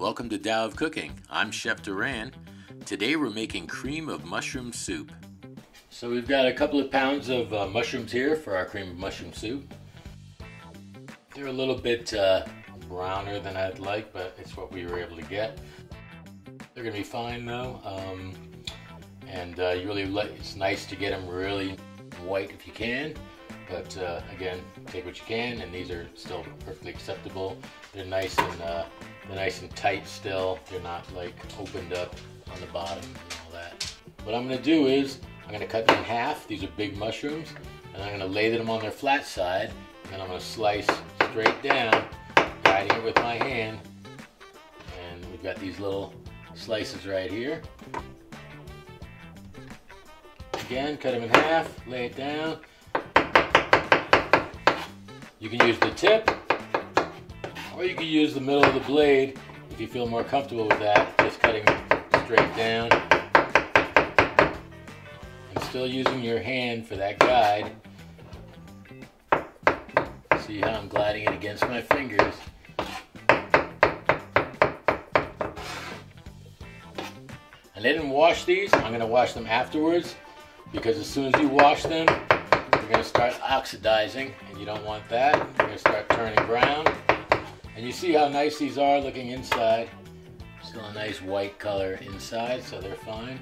Welcome to Tao of Cooking. I'm Chef Duran. Today we're making cream of mushroom soup. So we've got a couple of pounds of mushrooms here for our cream of mushroom soup. They're a little bit browner than I'd like, but it's what we were able to get. They're gonna be fine though, it's nice to get them really white if you can. But again, take what you can, and these are still perfectly acceptable. They're nice and tight still. They're not like opened up on the bottom and all that. What I'm gonna do is I'm gonna cut them in half. These are big mushrooms, and I'm gonna lay them on their flat side, and then I'm gonna slice straight down, guiding it with my hand. And we've got these little slices right here. Again, cut them in half, lay it down. You can use the tip, or you can use the middle of the blade if you feel more comfortable with that, just cutting straight down. And still using your hand for that guide. See how I'm gliding it against my fingers. I didn't wash these. I'm going to wash them afterwards, because as soon as you wash them, you're going to start oxidizing, and you don't want that. You're going to start turning brown. And you see how nice these are looking inside. Still a nice white color inside, so they're fine.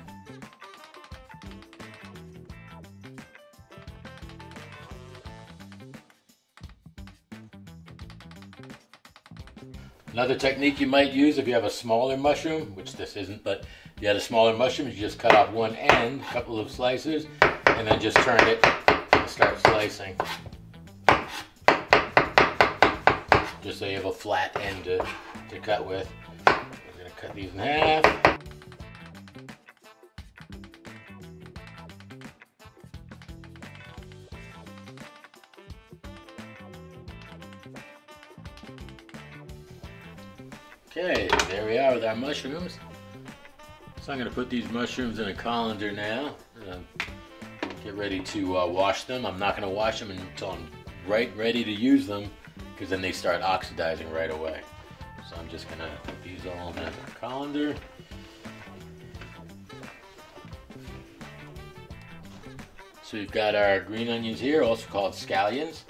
Another technique you might use if you have a smaller mushroom, which this isn't, but if you had a smaller mushroom, you just cut off one end, a couple of slices, and then just turn it and start slicing. Just so you have a flat end to cut with. We're going to cut these in half. Okay, there we are with our mushrooms. So I'm going to put these mushrooms in a colander now. Get ready to wash them. I'm not going to wash them until I'm ready to use them, because then they start oxidizing right away. So I'm just going to put these all in a colander. So we've got our green onions here, also called scallions,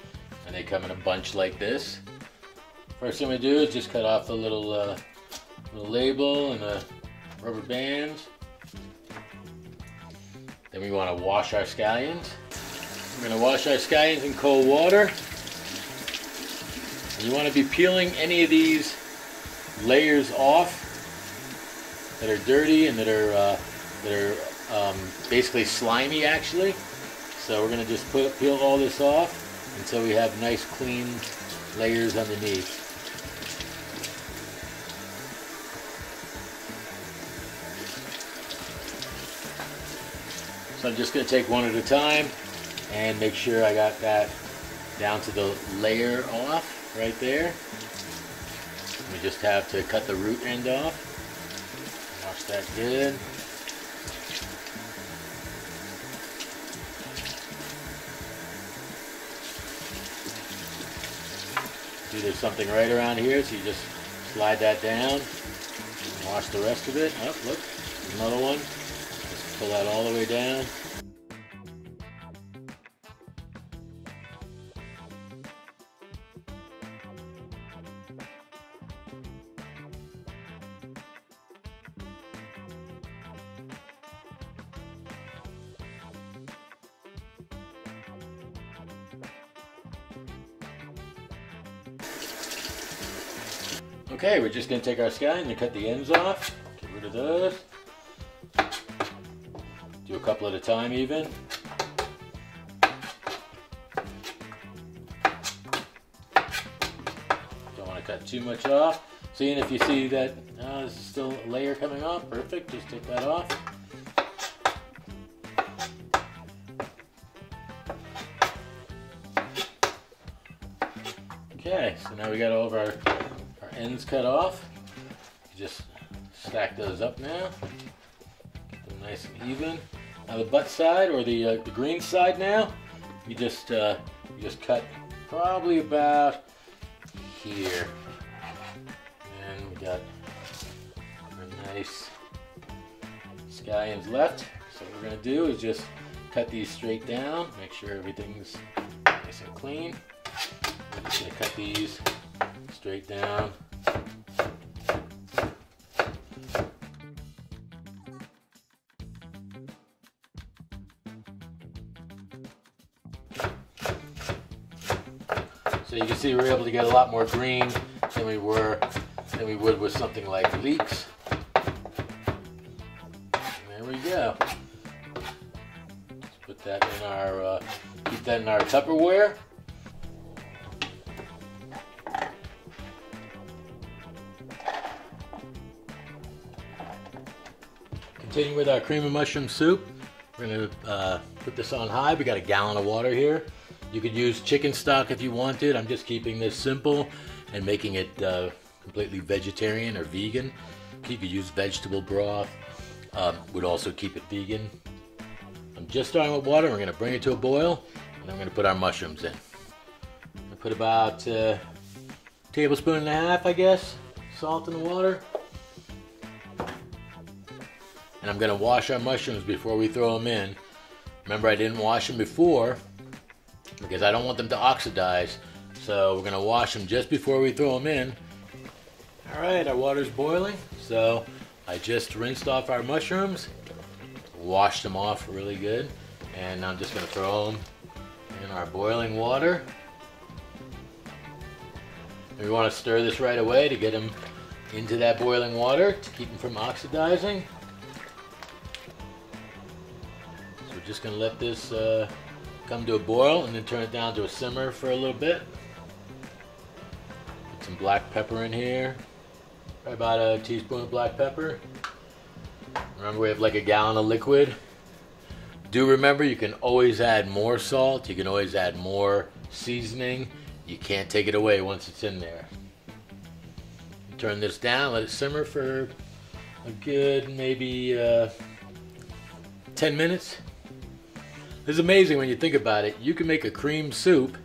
and they come in a bunch like this. First thing we do is just cut off the little label and the rubber bands. Then we want to wash our scallions. We're going to wash our scallions in cold water. And you want to be peeling any of these layers off that are dirty and that are basically slimy, actually. So we're going to just peel all this off until we have nice clean layers underneath. So I'm just going to take one at a time and make sure I got that down to the layer off right there. We just have to cut the root end off. Wash that good. See, there's something right around here, so you just slide that down and wash the rest of it. Oh, look, there's another one. Just pull that all the way down. Okay, we're just going to take our scallions and cut the ends off. Get rid of those. Do a couple at a time even. Don't want to cut too much off. See, and if you see that there's still a layer coming off, perfect, just take that off. Okay, so now we got all of our ends cut off. You just stack those up now. Get them nice and even. Now the butt side, or the green side now, you just cut probably about here. And we got nice scallions left. So what we're gonna do is just cut these straight down, make sure everything's nice and clean. We're just gonna cut these straight down. So you can see we're able to get a lot more green than we would with something like leeks. There we go. Let's put that in our, keep that in our Tupperware. Continue with our cream of mushroom soup. We're gonna put this on high. We got a gallon of water here. You could use chicken stock if you wanted. I'm just keeping this simple and making it completely vegetarian or vegan. You could use vegetable broth. Would also keep it vegan. I'm just starting with water. We're gonna bring it to a boil, and then we're gonna put our mushrooms in. I put about a tablespoon and a half, I guess, salt in the water. And I'm gonna wash our mushrooms before we throw them in. Remember, I didn't wash them before because I don't want them to oxidize. So we're gonna wash them just before we throw them in. All right, our water's boiling. So I just rinsed off our mushrooms, washed them off really good, and I'm just gonna throw them in our boiling water. We wanna stir this right away to get them into that boiling water to keep them from oxidizing. So we're just gonna let this come to a boil and then turn it down to a simmer for a little bit. Put some black pepper in here. Probably about a teaspoon of black pepper. Remember, we have like a gallon of liquid. Do remember, you can always add more salt. You can always add more seasoning. You can't take it away once it's in there. Turn this down, let it simmer for a good maybe 10 minutes. It's amazing when you think about it. You can make a cream soup,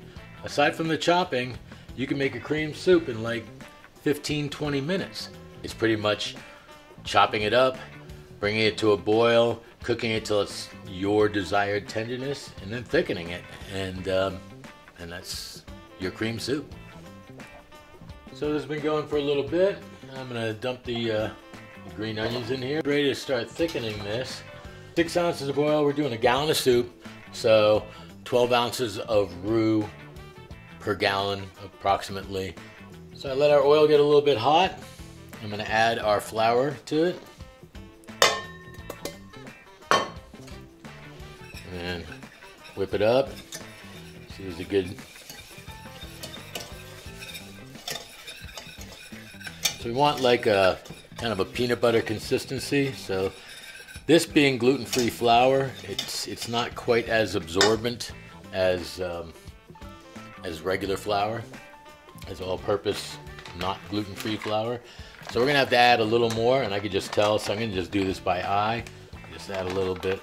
aside from the chopping, you can make a cream soup in like 15-20 minutes. It's pretty much chopping it up, bringing it to a boil, cooking it till it's your desired tenderness, and then thickening it, and that's your cream soup. So this has been going for a little bit. I'm gonna dump the green onions in here. Ready to start thickening this. 6 ounces of oil. We're doing a gallon of soup, so 12 ounces of roux per gallon approximately. So I let our oil get a little bit hot. I'm gonna add our flour to it. And whip it up. See, there's a good... So we want like a kind of a peanut butter consistency. So this being gluten-free flour, it's not quite as absorbent as regular flour, as all-purpose, not gluten-free flour. So we're gonna have to add a little more, and I can just tell. So I'm gonna just do this by eye. Just add a little bit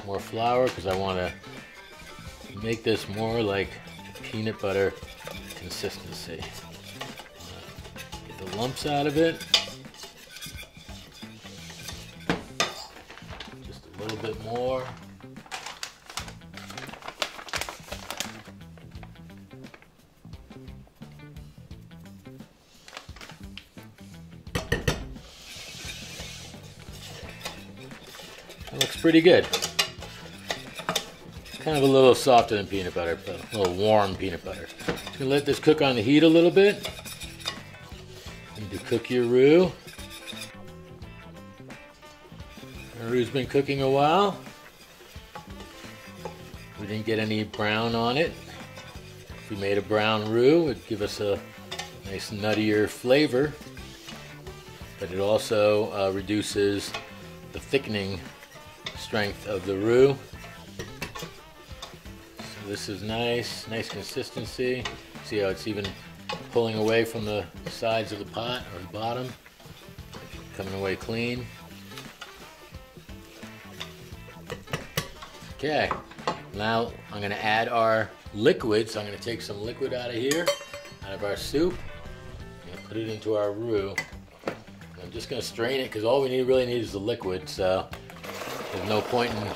more flour because I want to make this more like peanut butter consistency. Get the lumps out of it. Just a little bit more. That looks pretty good. Kind of a little softer than peanut butter, but a little warm peanut butter. Just gonna let this cook on the heat a little bit. Need to cook your roux. Our roux's been cooking a while. We didn't get any brown on it. If we made a brown roux, it'd give us a nice nuttier flavor, but it also reduces the thickening strength of the roux. So this is nice consistency. See how it's even pulling away from the sides of the pot or the bottom, coming away clean. Okay, now I'm going to add our liquid. So I'm going to take some liquid out of here, out of our soup, and put it into our roux. And I'm just going to strain it because all we really need is the liquid, so there's no point in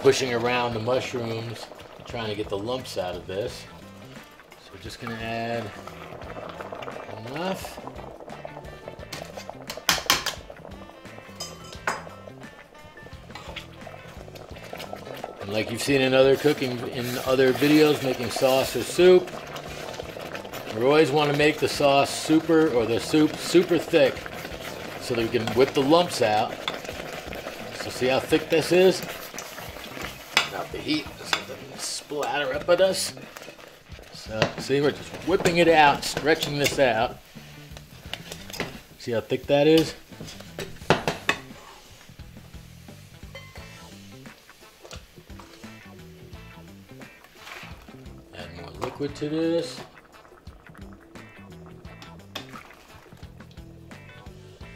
pushing around the mushrooms trying to get the lumps out of this. So we're just going to add enough. And like you've seen in other videos, making sauce or soup, we always want to make the sauce the soup super thick so that we can whip the lumps out. So see how thick this is? Not the heat, so it doesn't splatter up at us. So see, we're just whipping it out, stretching this out. See how thick that is? Add more liquid to this.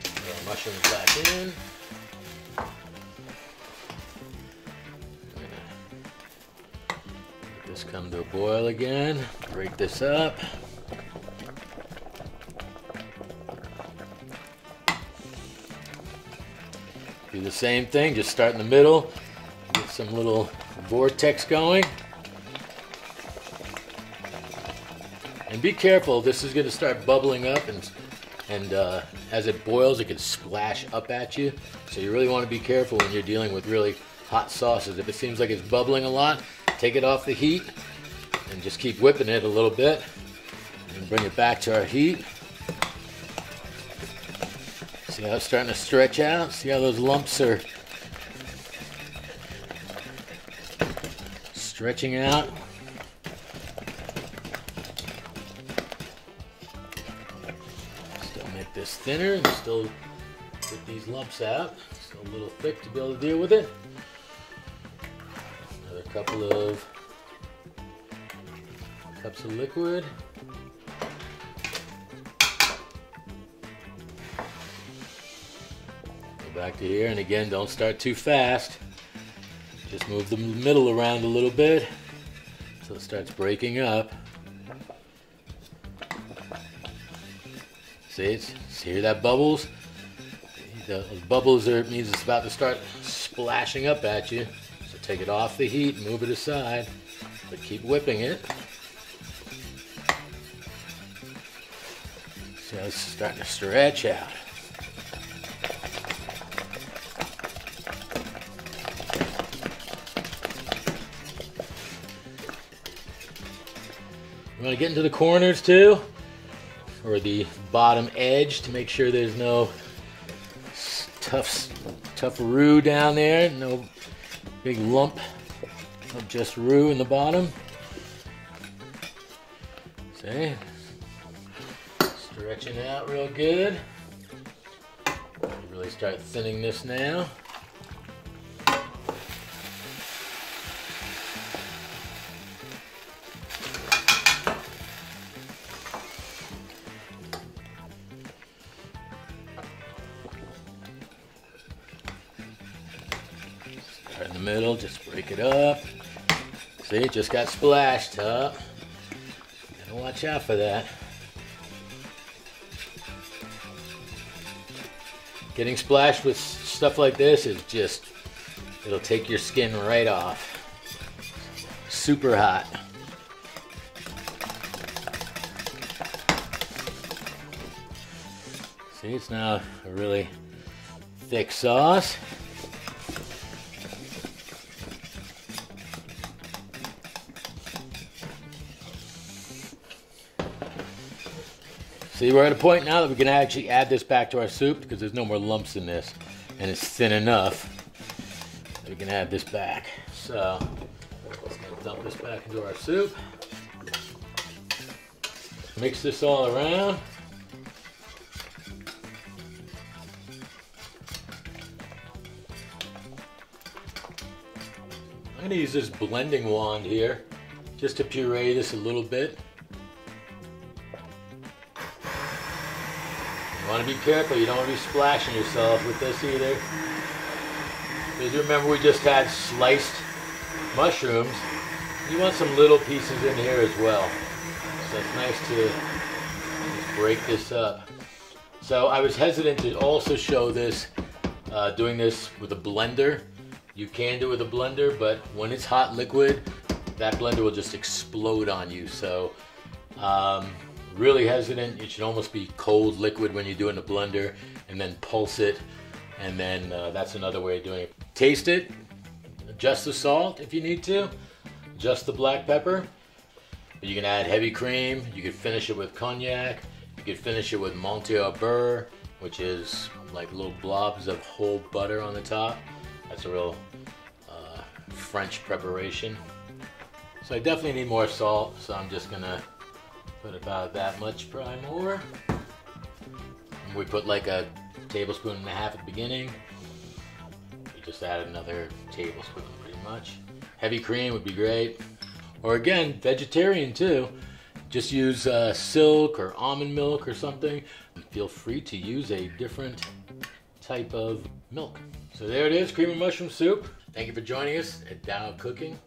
Throw our mushrooms back in. Let this come to a boil again. Break this up. Do the same thing, just start in the middle, get some little vortex going. And be careful, this is going to start bubbling up, and as it boils, it can splash up at you. So you really want to be careful when you're dealing with really hot sauces. If it seems like it's bubbling a lot, take it off the heat and just keep whipping it a little bit and bring it back to our heat. See how it's starting to stretch out? See how those lumps are stretching out? Still make this thinner and still get these lumps out. Still a little thick to be able to deal with it. Another couple of cups of liquid. Back to here, and again, don't start too fast. Just move the middle around a little bit so it starts breaking up. See, hear that bubbles? Those bubbles means it's about to start splashing up at you. So take it off the heat, move it aside, but keep whipping it. See how it's starting to stretch out. You want to get into the corners too, or the bottom edge, to make sure there's no tough roux down there, no big lump of just roux in the bottom. See? Stretching out real good. Really start thinning this now. In the middle, just break it up. See, it just got splashed up. Gotta watch out for that. Getting splashed with stuff like this is just, it'll take your skin right off. Super hot. See, it's now a really thick sauce. See, we're at a point now that we can actually add this back to our soup because there's no more lumps in this, and it's thin enough that we can add this back. So, let's dump this back into our soup. Mix this all around. I'm going to use this blending wand here just to puree this a little bit. You want to be careful, you don't want to be splashing yourself with this either. Because remember, we just had sliced mushrooms. You want some little pieces in here as well. So it's nice to just break this up. So I was hesitant to also show this, doing this with a blender. You can do it with a blender, but when it's hot liquid, that blender will just explode on you. So really hesitant. It should almost be cold liquid when you do it in a blender, and then pulse it, and then that's another way of doing it. Taste it, adjust the salt if you need to, adjust the black pepper. You can add heavy cream, you could finish it with cognac, you could finish it with Monte au Beurre, which is like little blobs of whole butter on the top. That's a real French preparation. So I definitely need more salt, so I'm just gonna put about that much, probably more. And we put like a tablespoon and a half at the beginning. You just add another tablespoon pretty much. Heavy cream would be great. Or again, vegetarian too. Just use silk or almond milk or something. And feel free to use a different type of milk. So there it is, cream of mushroom soup. Thank you for joining us at Down Cooking.